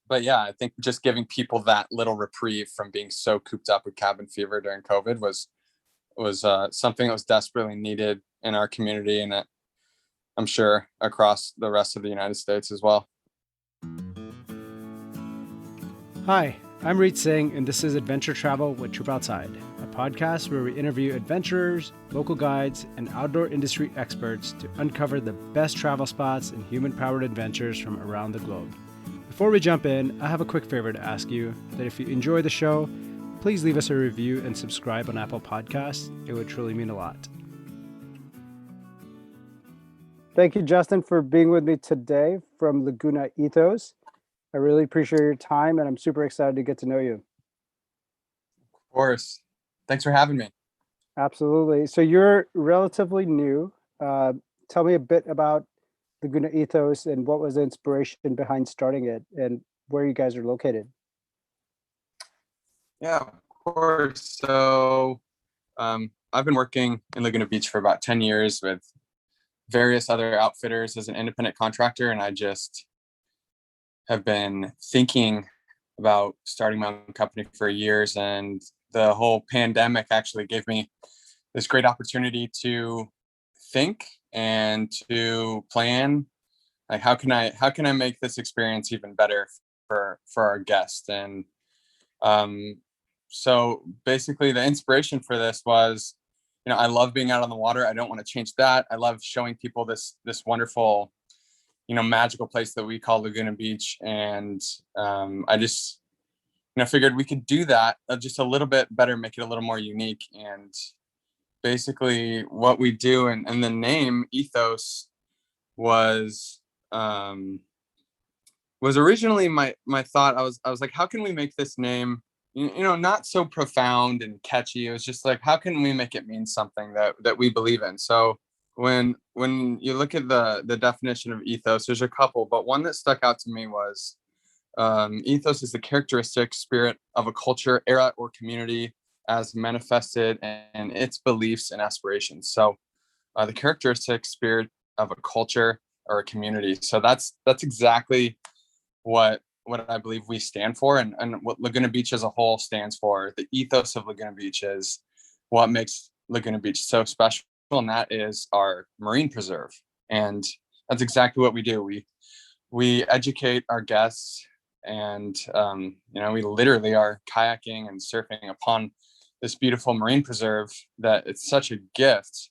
but yeah, I think just giving people that little reprieve from being so cooped up with cabin fever during COVID was something that was desperately needed in our community, and I'm sure across the rest of the United States as well. Hi, I'm Reed Singh, and this is Adventure Travel with Trip Outside, a podcast where we interview adventurers, local guides, and outdoor industry experts to uncover the best travel spots and human-powered adventures from around the globe. Before we jump in, I have a quick favor to ask you that if you enjoy the show, please leave us a review and subscribe on Apple Podcasts. It would truly mean a lot. Thank you, Justin, for being with me today from Laguna Ethos. I really appreciate your time, and I'm super excited to get to know you. Of course. Thanks for having me. Absolutely. So you're relatively new. Tell me a bit about Laguna Ethos and what was the inspiration behind starting it and where you guys are located. Yeah, of course. So I've been working in Laguna Beach for about 10 years with various other outfitters as an independent contractor, and I just have been thinking about starting my own company for years, and the whole pandemic actually gave me this great opportunity to think and to plan, like how can I make this experience even better for our guests. And so basically the inspiration for this was, I love being out on the water. I don't want to change that. I love showing people this wonderful, magical place that we call Laguna Beach. And I just, figured we could do that just a little bit better, make it a little more unique. And basically what we do, and the name Ethos was originally my thought. I was like, how can we make this name, not so profound and catchy? It was just like, how can we make it mean something that we believe in? So when you look at the definition of ethos, there's a couple, but one that stuck out to me was ethos is the characteristic spirit of a culture, era, or community as manifested in its beliefs and aspirations. So the characteristic spirit of a culture or a community. So that's exactly what I believe we stand for, and what Laguna Beach as a whole stands for. The ethos of Laguna Beach is what makes Laguna Beach so special, and that is our marine preserve. And that's exactly what we do. We educate our guests, and we literally are kayaking and surfing upon this beautiful marine preserve that it's such a gift.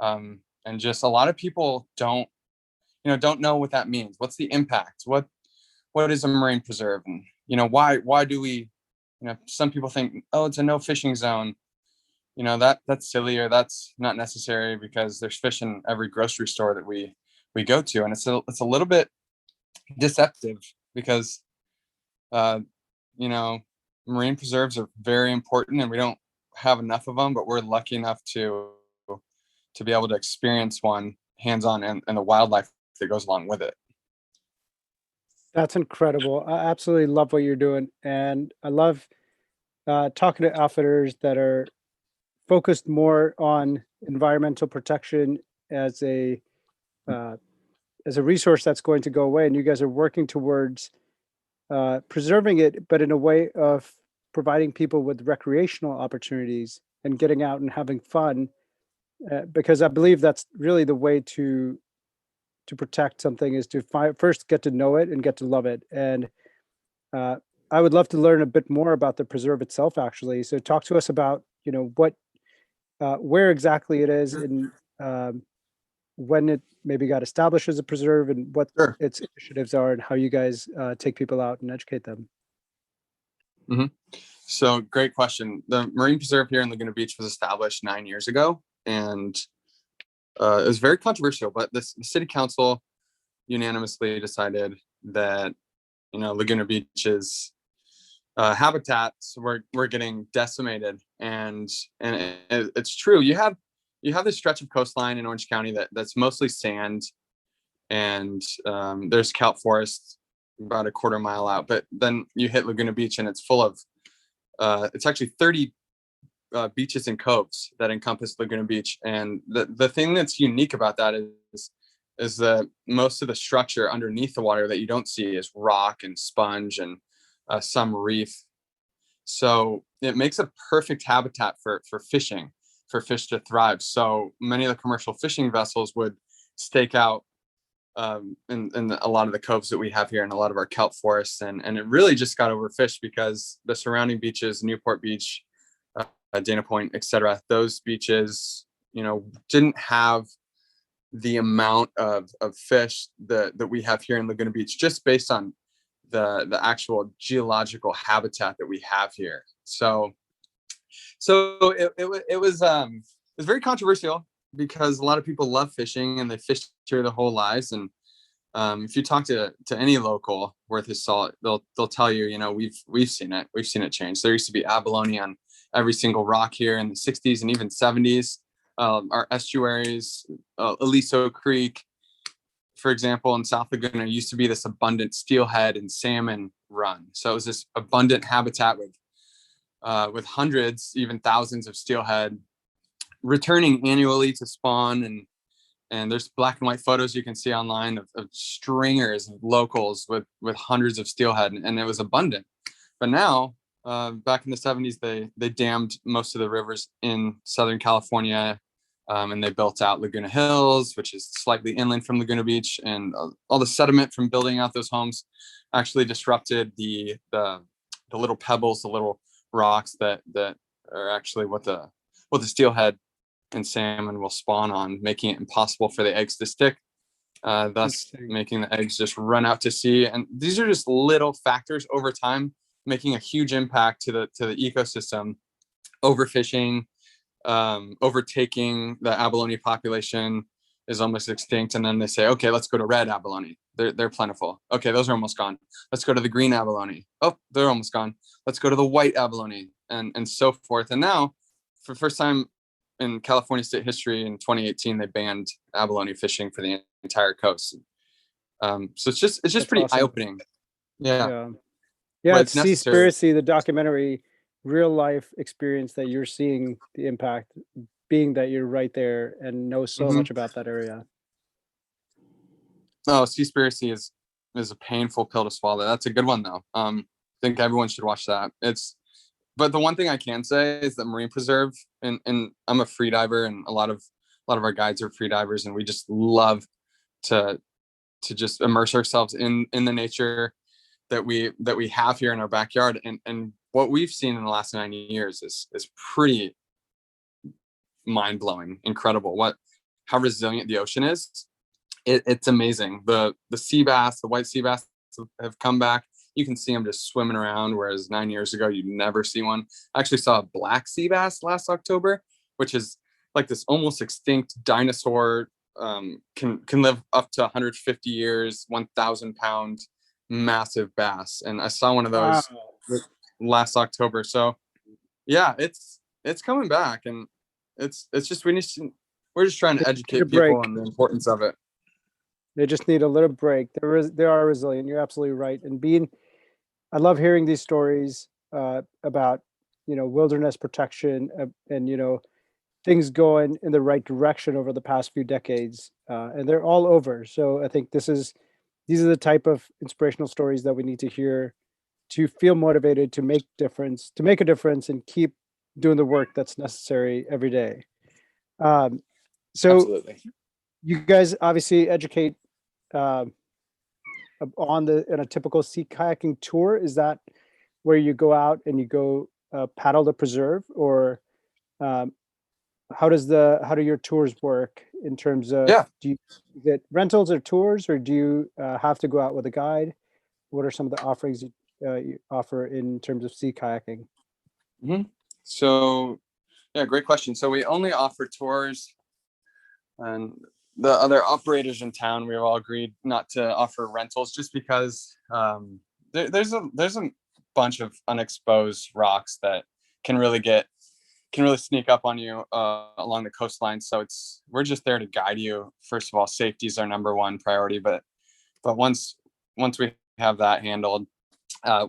And just a lot of people don't know what that means. What's the impact? What is a marine preserve? And, why do we, some people think, oh, it's a no fishing zone. That's silly, or that's not necessary, because there's fish in every grocery store that we go to. And it's a little bit deceptive, because, marine preserves are very important, and we don't have enough of them, but we're lucky enough to be able to experience one hands-on, and the wildlife that goes along with it. That's incredible. I absolutely love what you're doing. And I love talking to outfitters that are focused more on environmental protection as a resource that's going to go away. And you guys are working towards preserving it, but in a way of providing people with recreational opportunities and getting out and having fun. Because I believe that's really the way to protect something, is to first get to know it and get to love it. And I would love to learn a bit more about the preserve itself, actually. So talk to us about, what, where exactly it is, and when it maybe got established as a preserve, and what Sure. its initiatives are, and how you guys take people out and educate them. Mm-hmm. So great question. The marine preserve here in Laguna Beach was established 9 years ago, and it was very controversial, but the city council unanimously decided that Laguna Beach's habitats were getting decimated, and it's true. You have this stretch of coastline in Orange County that's mostly sand, and there's kelp forest about a quarter mile out, but then you hit Laguna Beach, and it's full of it's actually 30 beaches and coves that encompass Laguna Beach. And the thing that's unique about that is is that most of the structure underneath the water that you don't see is rock and sponge and some reef. So it makes a perfect habitat for fishing, for fish to thrive. So many of the commercial fishing vessels would stake out in a lot of the coves that we have here and a lot of our kelp forests, and it really just got overfished because the surrounding beaches, Newport Beach, Dana Point, etc., those beaches, didn't have the amount of fish that we have here in Laguna Beach, just based on the actual geological habitat that we have here. So it was very controversial because a lot of people love fishing and they fished here their whole lives. And if you talk to any local worth his salt, they'll tell you, we've seen it. We've seen it change. There used to be abalone on every single rock here in the 60s and even 70s. Our estuaries, Aliso Creek, for example, in South Laguna, used to be this abundant steelhead and salmon run. So it was this abundant habitat with hundreds, even thousands of steelhead returning annually to spawn. And there's black and white photos you can see online of stringers and locals with hundreds of steelhead, and it was abundant. But now, back in the 70s, they dammed most of the rivers in Southern California, and they built out Laguna Hills, which is slightly inland from Laguna Beach, and all the sediment from building out those homes actually disrupted the little pebbles, the little rocks that are actually what the steelhead and salmon will spawn on, making it impossible for the eggs to stick, thus making the eggs just run out to sea. And these are just little factors over time, making a huge impact to the ecosystem. Overfishing, overtaking the abalone population is almost extinct, and then they say, okay, let's go to red abalone. They're plentiful. Okay, those are almost gone. Let's go to the green abalone. Oh, they're almost gone. Let's go to the white abalone, and so forth. And now, for the first time in California state history, in 2018, they banned abalone fishing for the entire coast. So it's just That's pretty awesome. eye-opening. Yeah. Yeah, But it's Seaspiracy, the documentary, real life experience that you're seeing the impact, being that you're right there and know so much about that area. Oh, Seaspiracy is a painful pill to swallow. That's a good one though. I think everyone should watch that. But the one thing I can say is that Marine Preserve, and I'm a free diver, and a lot of our guides are free divers, and we just love to just immerse ourselves in the nature that we have here in our backyard. And what we've seen in the last 9 years is pretty mind-blowing, incredible. How resilient the ocean is. It's amazing. The sea bass, the white sea bass, have come back. You can see them just swimming around, whereas 9 years ago you'd never see one. I actually saw a black sea bass last October, which is like this almost extinct dinosaur. Can live up to 150 years, 1,000 pound massive bass, and I saw one of those last October. So yeah, it's coming back, and it's just we're just trying to educate people on the importance of it. They just need a little break. They are resilient. You're absolutely right. And I love hearing these stories about wilderness protection and things going in the right direction over the past few decades, and they're all over. So I think these are the type of inspirational stories that we need to hear to feel motivated to make a difference, and keep doing the work that's necessary every day. So Absolutely. You guys obviously educate on in a typical sea kayaking tour. Is that where you go out and you go paddle the preserve, or how do your tours work in terms of, do you get rentals or tours, or do you have to go out with a guide? What are some of the offerings you offer in terms of sea kayaking? So yeah, great question. So we only offer tours, and the other operators in town, we've all agreed not to offer rentals, just because there's a bunch of unexposed rocks that can really sneak up on you along the coastline. So we're just there to guide you. First of all, safety is our number one priority, but once we have that handled,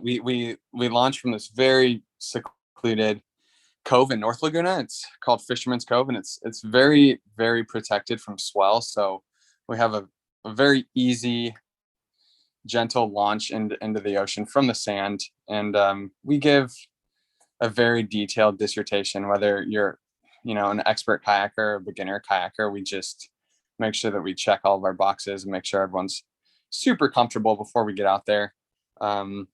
we launch from this very secluded cove in North Laguna. It's called Fisherman's Cove, and it's very, very protected from swell. So we have a a very easy, gentle launch into the ocean from the sand. And we give a very detailed dissertation, whether you're, an expert kayaker or a beginner kayaker. We just make sure that we check all of our boxes and make sure everyone's super comfortable before we get out there. And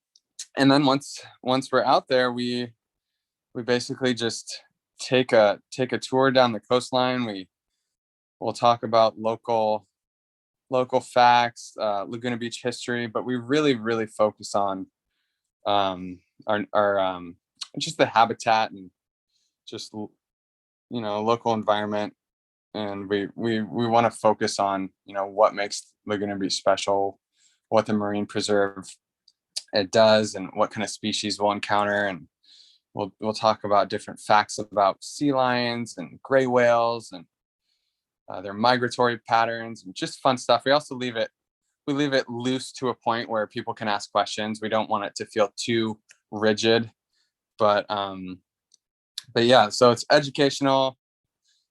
then once we're out there, we basically just take a tour down the coastline. We'll talk about local facts, Laguna Beach history, but we really focus on our just the habitat and just local environment. And we want to focus on what makes Laguna Beach special, what the marine preserve it does, and what kind of species we'll encounter. And we'll talk about different facts about sea lions and gray whales and their migratory patterns and just fun stuff. We also leave it loose to a point where people can ask questions. We don't want it to feel too rigid, but yeah, so it's educational,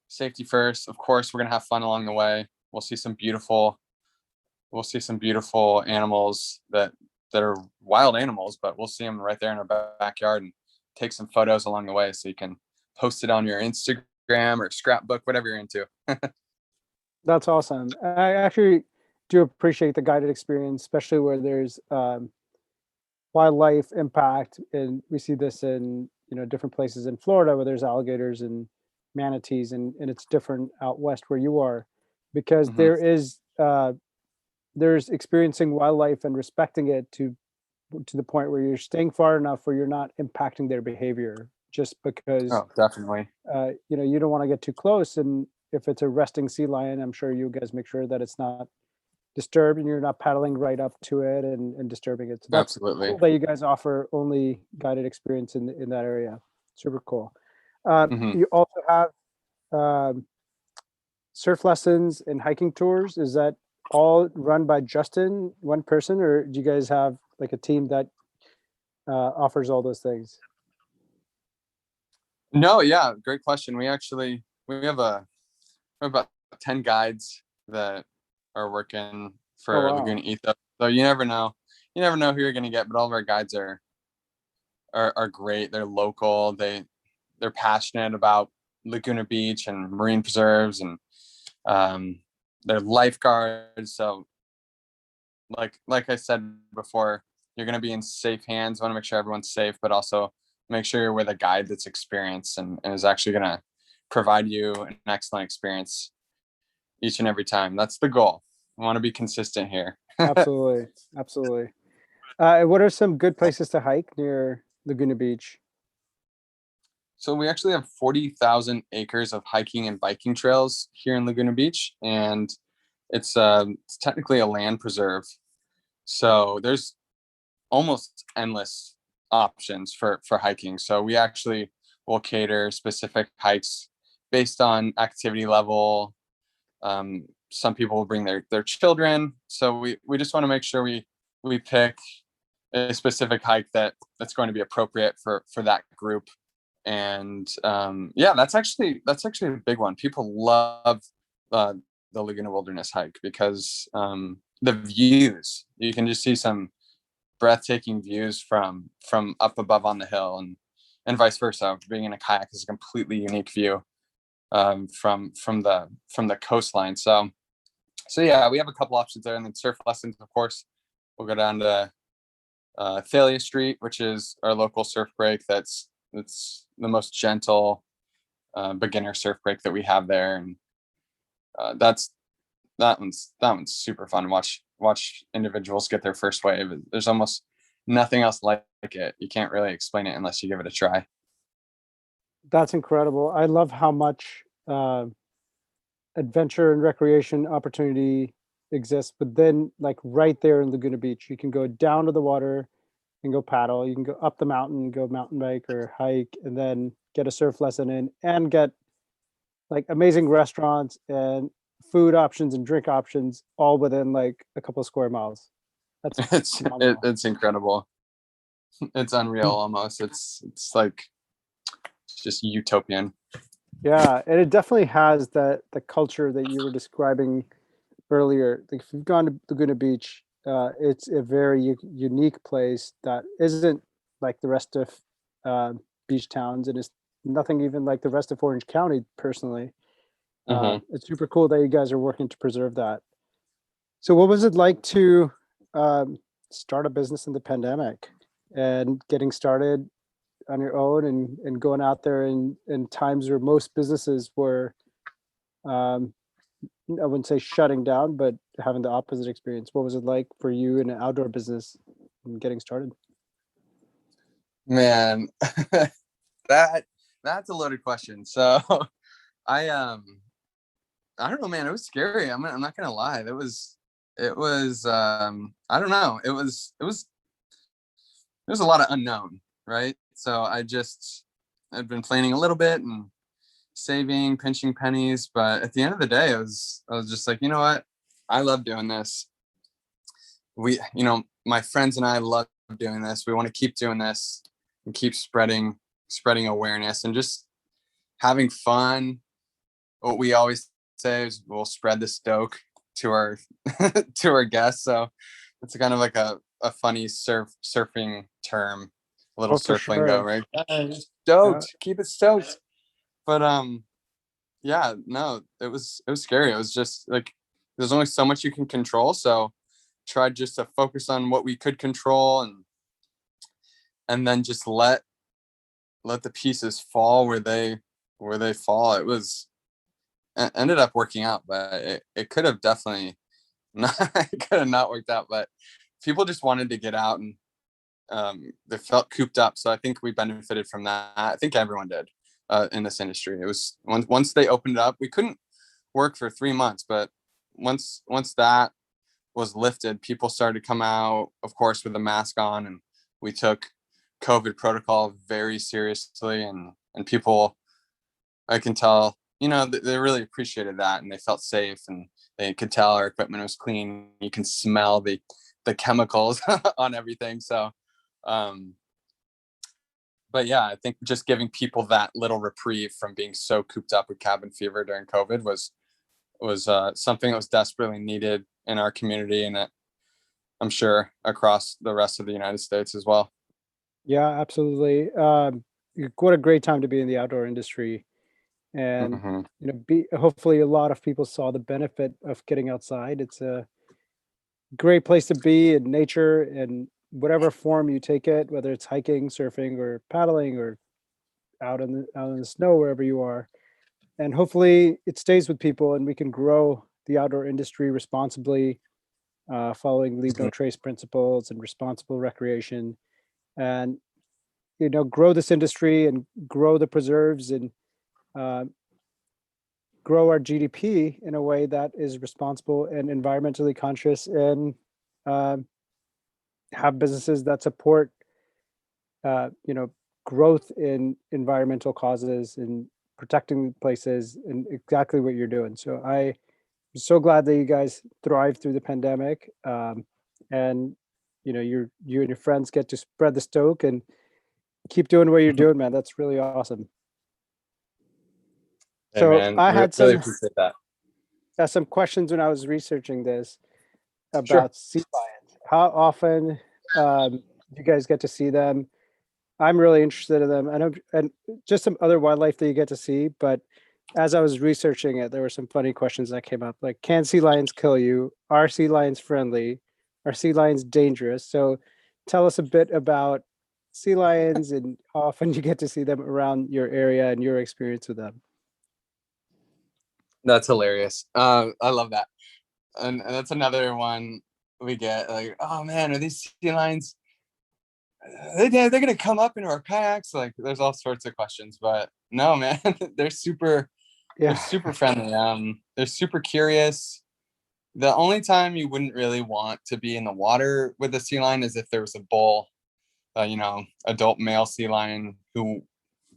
safety first. Of course, we're gonna have fun along the way. We'll see some beautiful animals that are wild animals, but we'll see them right there in our backyard and take some photos along the way so you can post it on your Instagram or scrapbook, whatever you're into. That's awesome. I actually do appreciate the guided experience, especially where there's wildlife impact, and we see this in different places in Florida where there's alligators and manatees, and it's different out west where you are, because Mm-hmm. there's experiencing wildlife and respecting it to the point where you're staying far enough where you're not impacting their behavior just because Oh, definitely. you don't want to get too close. And if it's a resting sea lion, I'm sure you guys make sure that it's not disturbed and you're not paddling right up to it and disturbing it. So that's Absolutely. cool that you guys offer only guided experience in that area. Super cool. Mm-hmm. You also have um, surf lessons and hiking tours. Is that all run by Justin, one person, or do you guys have like a team that offers all those things? No, yeah, great question. We have about 10 guides that are working Oh for wow, Laguna Ethos. So you never know. You never know who you're gonna get, but all of our guides are great. They're local. They're passionate about Laguna Beach and marine preserves, and um, they're lifeguards. So like I said before, you're gonna be in safe hands. Want to make sure everyone's safe, but also make sure you're with a guide that's experienced and is actually gonna provide you an excellent experience each and every time. That's the goal. I want to be consistent here. absolutely, absolutely. And what are some good places to hike near Laguna Beach? So we actually have 40,000 acres of hiking and biking trails here in Laguna Beach, and it's technically a land preserve. So there's almost endless options for hiking. So we actually will cater specific hikes based on activity level. Some people will bring their children. So we just want to make sure we pick a specific hike that's going to be appropriate for that group. And yeah, that's actually a big one. People love uh, the Laguna Wilderness hike because the views, you can just see some breathtaking views from up above on the hill, and vice versa. Being in a kayak is a completely unique view from the coastline. So yeah, we have a couple options there, and then surf lessons, of course. We'll go down to Thalia Street, which is our local surf break. That's the most gentle beginner surf break that we have there, and that's that one's super fun. Watch individuals get their first wave. There's almost nothing else like it. You can't really explain it unless you give it a try. That's incredible. I love how much adventure and recreation opportunity exists, but then like right there in Laguna Beach, you can go down to the water and go paddle. You can go up the mountain, go mountain bike or hike, and then get a surf lesson in and get like amazing restaurants and food options and drink options all within like a couple square miles. That's phenomenal. It's incredible. It's unreal almost. It's like it's just utopian. Yeah, and it definitely has that the culture that you were describing earlier, like if you've gone to Laguna Beach, it's a very unique place that isn't like the rest of beach towns, and it's nothing even like the rest of Orange County. Personally, Hmm. it's super cool that you guys are working to preserve that. So, what was it like to um, start a business in the pandemic and getting started on your own and going out there in times where most businesses were, um, I wouldn't say shutting down, but having the opposite experience? What was it like for you in an outdoor business and getting started? Man, that that's a loaded question. So I I don't know, man. It was scary. I'm not gonna lie. I don't know. It was a lot of unknown, right? So I'd been planning a little bit and saving, pinching pennies, but at the end of the day, I was just like, you know what? I love doing this. My friends and I love doing this. We want to keep doing this and keep spreading awareness and just having fun. What we always say is we'll spread the stoke to our to our guests. So it's kind of like a funny surfing term, a little Oh, for surf lingo, sure. right? Yeah. Stoked, keep it stoked. But yeah, no, it was scary. It was just like there's only so much you can control. So tried just to focus on what we could control and then just let the pieces fall where they fall. Ended up working out, but it could have definitely not it could have not worked out. But people just wanted to get out and they felt cooped up. So I think we benefited from that. I think everyone did in this industry. It was once they opened it up, we couldn't work for 3 months, but once that was lifted, people started to come out, of course, with a mask on, and we took COVID protocol very seriously, and people, I can tell, they really appreciated that, and they felt safe, and they could tell our equipment was clean. You can smell the chemicals on everything. So, um, but yeah, I think just giving people that little reprieve from being so cooped up with cabin fever during COVID was something that was desperately needed in our community, and I'm sure across the rest of the United States as well. Yeah, absolutely. What a great time to be in the outdoor industry. And, Hmm. hopefully a lot of people saw the benefit of getting outside. It's a great place to be in nature in whatever form you take it, whether it's hiking, surfing, or paddling, or out in the snow, wherever you are. And hopefully it stays with people and we can grow the outdoor industry responsibly, following leave no trace principles and responsible recreation, and grow this industry and grow the preserves and uh, grow our GDP in a way that is responsible and environmentally conscious, and um, have businesses that support uh, you know growth in environmental causes and protecting places, and exactly what you're doing. So I'm so glad that you guys thrived through the pandemic, and you and your friends get to spread the stoke and keep doing what you're doing, man. That's really awesome. Hey So man, I had really appreciate that. some questions when I was researching this Sure. about sea lions. How often do you guys get to see them? I'm really interested in them. I know, and just some other wildlife that you get to see. But as I was researching it, there were some funny questions that came up, like, can sea lions kill you? Are sea lions friendly? Are sea lions dangerous? So tell us a bit about sea lions and how often you get to see them around your area and your experience with them. That's hilarious. I love that. And that's another one we get like, oh man, are these sea lions? They're gonna come up into our kayaks? Like, there's all sorts of questions, but no, man, they're super they're Yeah. super friendly. They're super curious. The only time you wouldn't really want to be in the water with a sea lion is if there was a bull, adult male sea lion who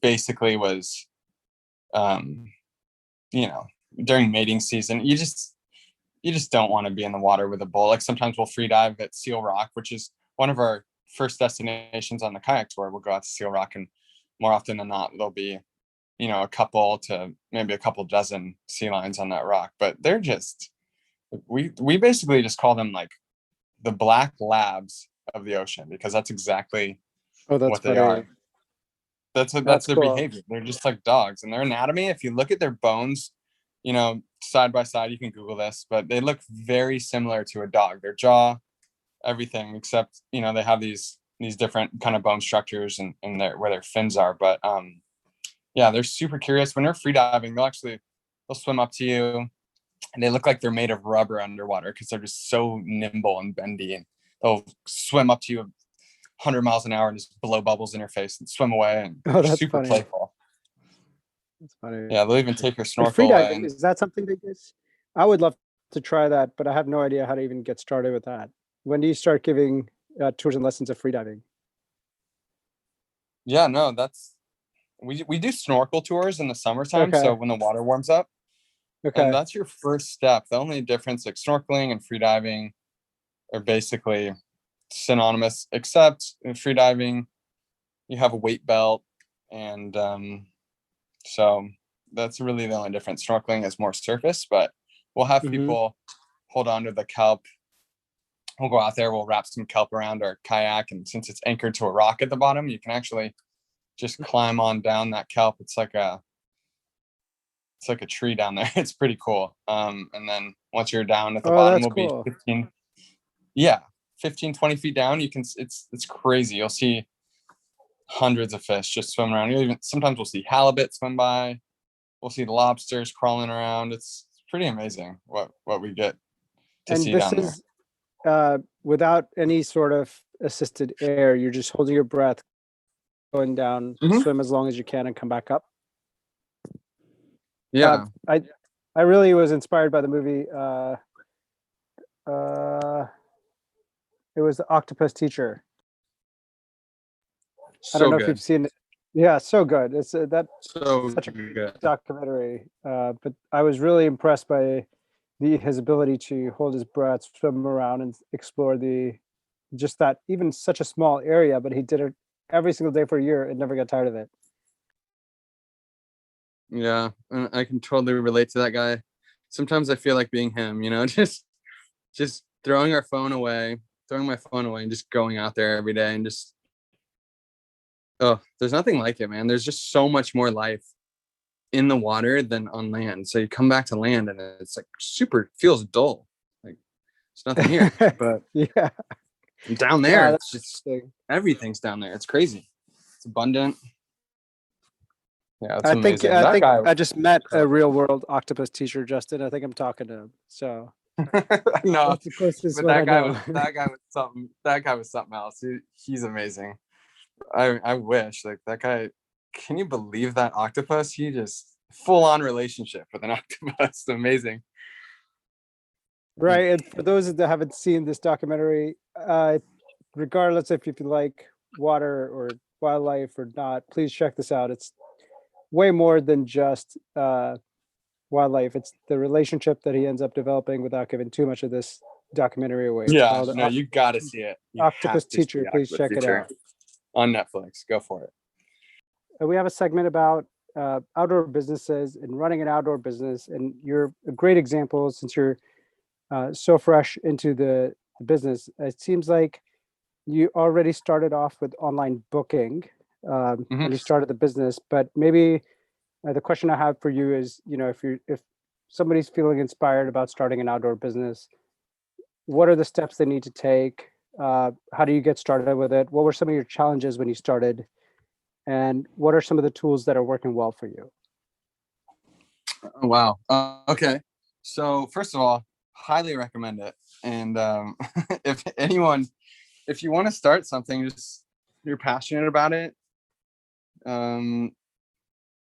basically was, um, you know, during mating season. You just don't want to be in the water with a bull. Like sometimes we'll free dive at Seal Rock, which is one of our first destinations on the kayak tour. We'll go out to Seal Rock, and more often than not, there'll be, a couple to maybe a couple dozen sea lions on that rock. But We basically just call them like the black labs of the ocean, because that's exactly Oh, that's what they funny. are. That's That's their cool. behavior. They're just like dogs, and their anatomy, if you look at their bones, side by side, you can Google this, but they look very similar to a dog. Their jaw, everything, except they have these different kind of bone structures and their where their fins are. But yeah, they're super curious. When they're free diving, they'll swim up to you, and they look like they're made of rubber underwater because they're just so nimble and bendy, and they'll swim up to you 100 miles an hour and just blow bubbles in your face and swim away, and Oh, they're that's super funny. playful. That's funny. Yeah, they'll even take your And snorkel away. freediving, And is that something that gets? I would love to try that, but I have no idea how to even get started with that. When do you start giving tours and lessons of freediving? yeah, no, we do snorkel tours in the summertime, so Okay. when the water warms up, and Okay. that's your first step. The only difference, like snorkeling and freediving, are basically synonymous, except in freediving you have a weight belt, and so that's really the only difference. Snorkeling is more surface, but we'll have Hmm. people hold on to the kelp. We'll go out there, we'll wrap some kelp around our kayak, and since it's anchored to a rock at the bottom, you can actually just climb on down that kelp. It's like a tree down there. It's pretty cool. And then once you're down at the Oh, bottom, that's will be cool. 15, yeah, 15, 20 feet down. It's crazy. You'll see hundreds of fish just swimming around. Sometimes we'll see halibut swim by. We'll see the lobsters crawling around. It's pretty amazing what we get to And see this down there. is without any sort of assisted air. You're just holding your breath, going down, Hmm. swim as long as you can, and come back up. Uh, Yeah. I I really was inspired by the movie. Uh, it was the Octopus Teacher. I don't So know if you've good. seen it. Yeah, so good. It's that So such a good. documentary. But I was really impressed by his ability to hold his breath, swim around, and explore the just that even such a small area. But he did it every single day for a year and never got tired of it. Yeah. And I can totally relate to that guy. Sometimes I feel like being him, just throwing my phone away and just going out there every day, and just, oh, there's nothing like it, man. There's just so much more life in the water than on land. So you come back to land and it's like super feels dull. Like there's nothing here. But Yeah, down there, yeah, that's it's just interesting. everything's down there. It's crazy. It's abundant. Yeah, it's I think amazing. I That think guy was I just met a incredible. real world octopus teacher, Justin. I think I'm talking to him. So No, that's the closest but one I know. that guy was something else. He's amazing. I wish, like, that guy. Can you believe that octopus? He just full on relationship with an octopus. Amazing. Right. And for those that haven't seen this documentary, regardless if you like water or wildlife or not, please check this out. It's way more than just wildlife. It's the relationship that he ends up developing without giving too much of this documentary away. It's Yeah, called no, you got to see it. You Octopus have to Teacher. see Please Octopus check it Teacher out. on Netflix. Go for it. We have a segment about outdoor businesses and running an outdoor business. And you're a great example since you're so fresh into the business. It seems like you already started off with online booking Hmm. when you started the business, but maybe the question I have for you is, if somebody's feeling inspired about starting an outdoor business, what are the steps they need to take? How do you get started with it? What were some of your challenges when you started? And what are some of the tools that are working well for you? Oh, wow. Okay. So first of all, highly recommend it. And if anyone, if you want to start something, just you're passionate about it, um,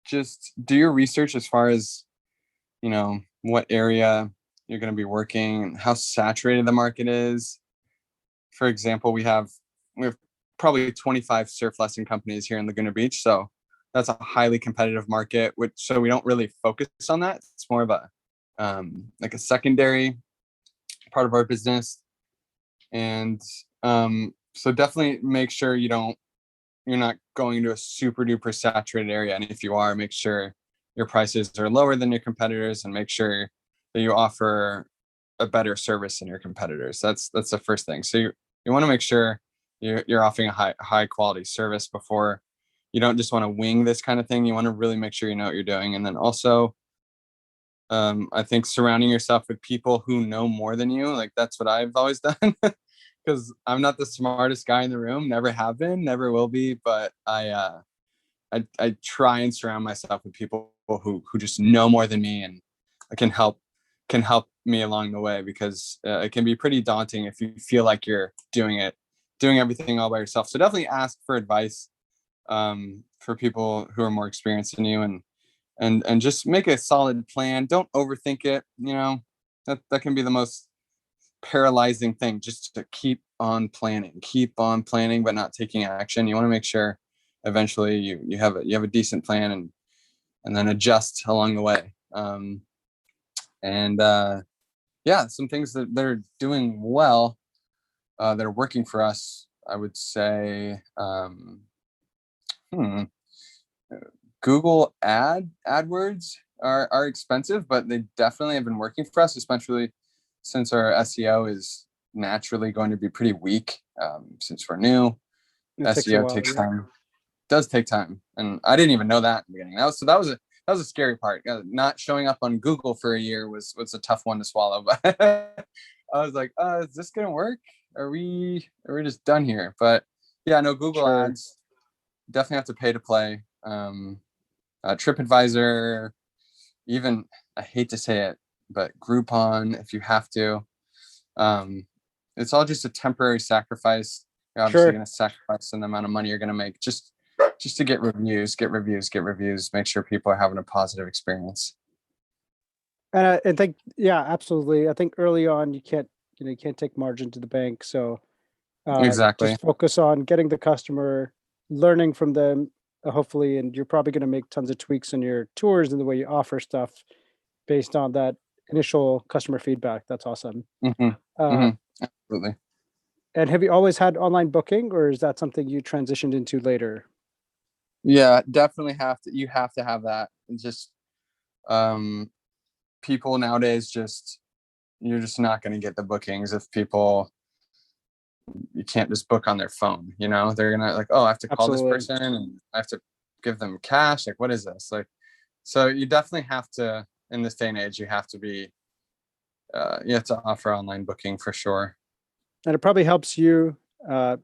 just do your research as far as what area you're going to be working, how saturated the market is. For example, we have probably 25 surf lesson companies here in Laguna Beach, so that's a highly competitive market. Which so we don't really focus on that. It's more of a like a secondary part of our business, and so definitely make sure you're not going into a super duper saturated area, and if you are, make sure your prices are lower than your competitors, and make sure that you offer a better service than your competitors. That's the first thing. So you want to make sure you're offering a high quality service before. You don't just want to wing this kind of thing. You want to really make sure you know what you're doing. And then also, I think surrounding yourself with people who know more than you, like that's what I've always done. Because I'm not the smartest guy in the room, never have been, never will be. But I try and surround myself with people who just know more than me and can help me along the way, because it can be pretty daunting if you feel like you're doing everything all by yourself. So definitely ask for advice for people who are more experienced than you, and just make a solid plan. Don't overthink it. That can be the most paralyzing thing, just to keep on planning but not taking action. You want to make sure eventually you have a decent plan, and then adjust along the way. And yeah, some things that they're doing well, that are working for us, I would say, Google AdWords are expensive, but they definitely have been working for us, especially since our SEO is naturally going to be pretty weak, since we're new. It takes a SEO while, takes yeah. time. Does take time, and I didn't even know that in the beginning. That was a scary part. Not showing up on Google for a year was a tough one to swallow. But I was like, is this gonna work? Are we just done here? But yeah, no, Google Sure. Ads definitely have to pay to play. TripAdvisor, even, I hate to say it, but Groupon, if you have to. It's all just a temporary sacrifice. You're obviously Sure. going to sacrifice an amount of money you're going to make just to get reviews, make sure people are having a positive experience. And I think, yeah, absolutely. I think early on you can't take margin to the bank. So Exactly. just focus on getting the customer, learning from them, hopefully, and you're probably going to make tons of tweaks in your tours and the way you offer stuff based on that initial customer feedback. That's awesome. Mm-hmm. Uh, Mm-hmm. Absolutely. and have you always had online booking, or is that something you transitioned into later? Yeah, definitely you have to have that. And just, people nowadays, you're just not going to get the bookings if you can't just book on their phone. They're gonna, like, oh, I have to call this Absolutely. person and I have to give them cash. Like, what is this? Like, so you definitely have to, in this day and age, you have to offer online booking for sure. And it probably helps you, uh,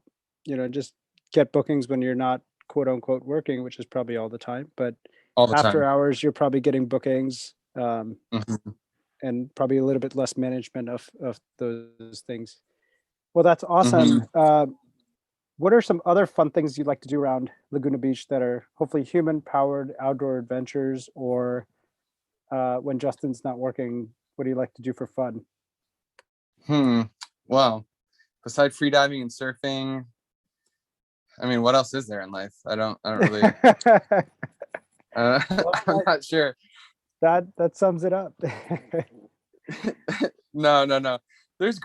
just get bookings when you're not quote unquote working, which is probably all the time. But All the after time. hours, you're probably getting bookings, Mm-hmm. and probably a little bit less management of those things. Well, that's awesome. Mm-hmm. What are some other fun things you'd like to do around Laguna Beach that are hopefully human powered outdoor adventures? Or when Justin's not working, what do you like to do for fun? Well, besides free diving and surfing, I mean, what else is there in life? I don't really, Well, I'm not sure. that sums it up. No. There's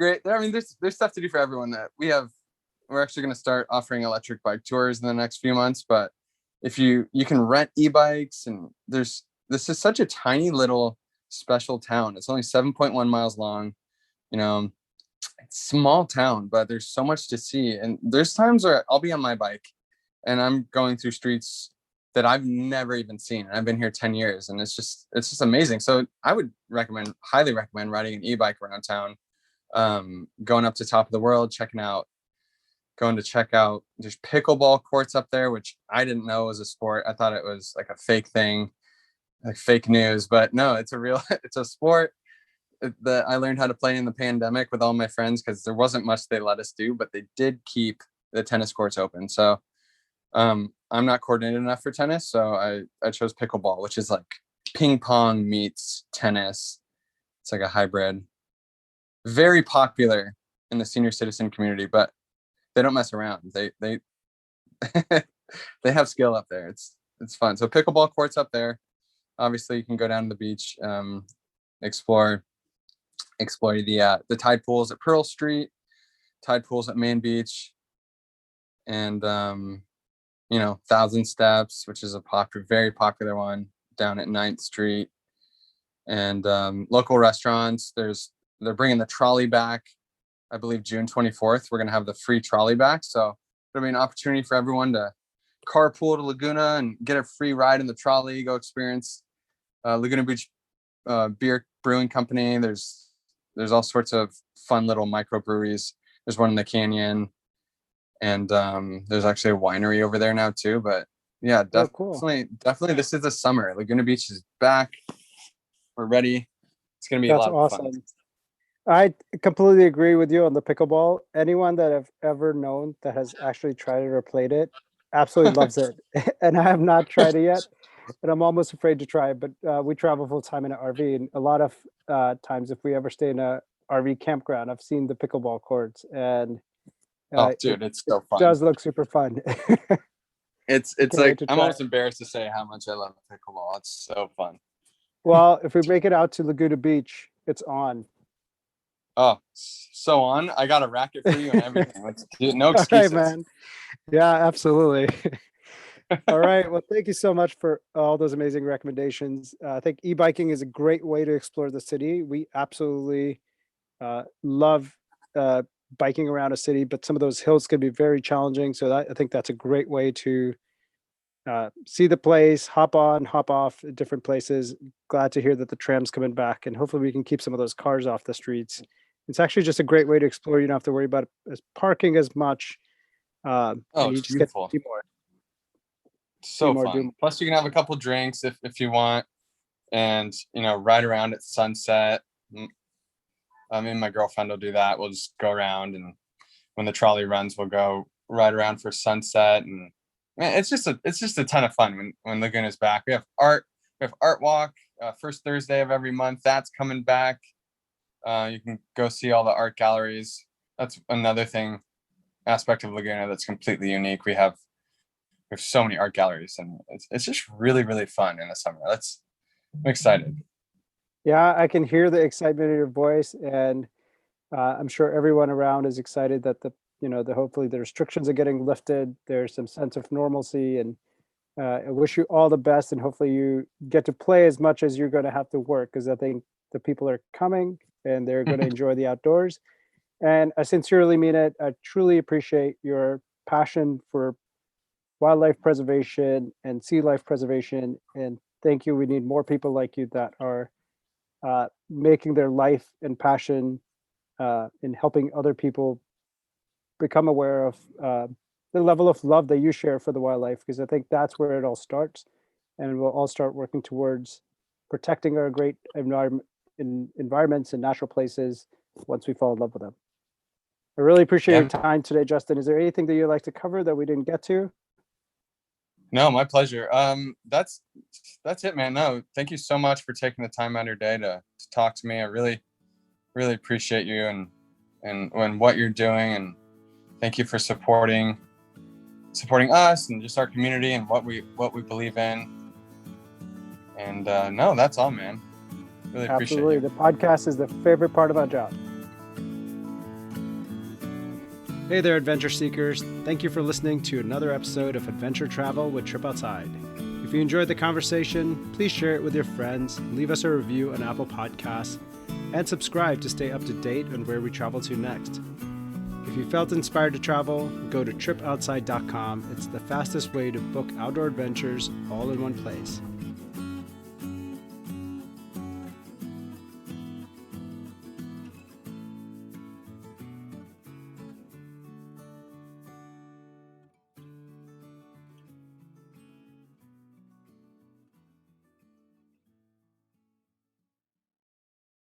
stuff to do for everyone. We're actually going to start offering electric bike tours in the next few months. But if you can rent e-bikes, and this is such a tiny little special town. It's only 7.1 miles long. You know, it's a small town, but there's so much to see. And there's times where I'll be on my bike and I'm going through streets that I've never even seen. And I've been here 10 years, and it's just amazing. So I would highly recommend riding an e-bike around town, going up to Top of the World, going to check out, there's pickleball courts up there, which I didn't know was a sport. I thought it was like a fake thing, like fake news, but no, it's it's a sport that I learned how to play in the pandemic with all my friends, because there wasn't much they let us do, but they did keep the tennis courts open. So I'm not coordinated enough for tennis, so I chose pickleball, which is like ping pong meets tennis. It's like a hybrid. Very popular in the senior citizen community, but they don't mess around. They they have skill up there. It's fun. So pickleball courts up there. Obviously, you can go down to the beach, explore the tide pools at Pearl Street, tide pools at Main Beach, and Thousand Steps, which is a very popular one down at 9th Street, and local restaurants. There's they're bringing the trolley back. I believe June 24th, we're going to have the free trolley back. So it'll be an opportunity for everyone to carpool to Laguna and get a free ride in the trolley, go experience Laguna Beach Beer Brewing Company. There's all sorts of fun little microbreweries. There's one in the canyon, and there's actually a winery over there now too. But yeah, definitely, definitely, this is the summer. Laguna Beach is back. We're ready. It's gonna be a That's lot of fun. awesome. I completely agree with you on the pickleball. Anyone that I've ever known that has actually tried it or played it absolutely loves it. And I have not tried it yet, and I'm almost afraid to try it. But we travel full time in an RV, and a lot of times, if we ever stay in a RV campground, I've seen the pickleball courts, and Oh, it dude, it's so fun. does look super fun. It's Can't like wait to I'm try almost it. embarrassed to say how much I love pickleball. It's so fun. Well, if we make it out to Laguna Beach, it's on. Oh, so on. I got a racket for you and everything. No All right, excuses. man. Yeah, absolutely. All right. Well, thank you so much for all those amazing recommendations. I think e-biking is a great way to explore the city. We absolutely love biking around a city, but some of those hills can be very challenging. So I think that's a great way to see the place, hop on, hop off at different places. Glad to hear that the tram's coming back, and hopefully we can keep some of those cars off the streets. It's actually just a great way to explore. You don't have to worry about parking as much, Oh, and you it's just get to beautiful. see more, So do fun. more. Plus, you can have a couple drinks if you want, and ride around at sunset. I mean, my girlfriend will do that. We'll just go around, and when the trolley runs, we'll go ride around for sunset. And man, it's just a ton of fun when Laguna's back. We have art walk first Thursday of every month. That's coming back. You can go see all the art galleries. That's another aspect of Laguna that's completely unique. We have so many art galleries, and it's just really, really fun in the summer. I'm excited. Yeah, I can hear the excitement in your voice, and I'm sure everyone around is excited that the hopefully the restrictions are getting lifted. There's some sense of normalcy, and I wish you all the best, and hopefully you get to play as much as you're going to have to work, because I think the people are coming and they're going to enjoy the outdoors. And I sincerely mean it. I truly appreciate your passion for wildlife preservation and sea life preservation. And thank you. We need more people like you that are making their life and passion in helping other people become aware of the level of love that you share for the wildlife, because I think that's where it all starts. And we'll all start working towards protecting our great environments and natural places once we fall in love with them. I really appreciate your Yeah. time today, Justin. Is there anything that you'd like to cover that we didn't get to? No, my pleasure. That's it, man. No, thank you so much for taking the time out of your day to talk to me. I really, really appreciate you and what you're doing, and thank you for supporting us and just our community and what we believe in. And no, that's all, man. Really appreciate Absolutely. you. The podcast is the favorite part of our job. Hey there, adventure seekers. Thank you for listening to another episode of Adventure Travel with Trip Outside. If you enjoyed the conversation, please share it with your friends, leave us a review on Apple Podcasts, and subscribe to stay up to date on where we travel to next. If you felt inspired to travel, go to tripoutside.com. It's the fastest way to book outdoor adventures all in one place.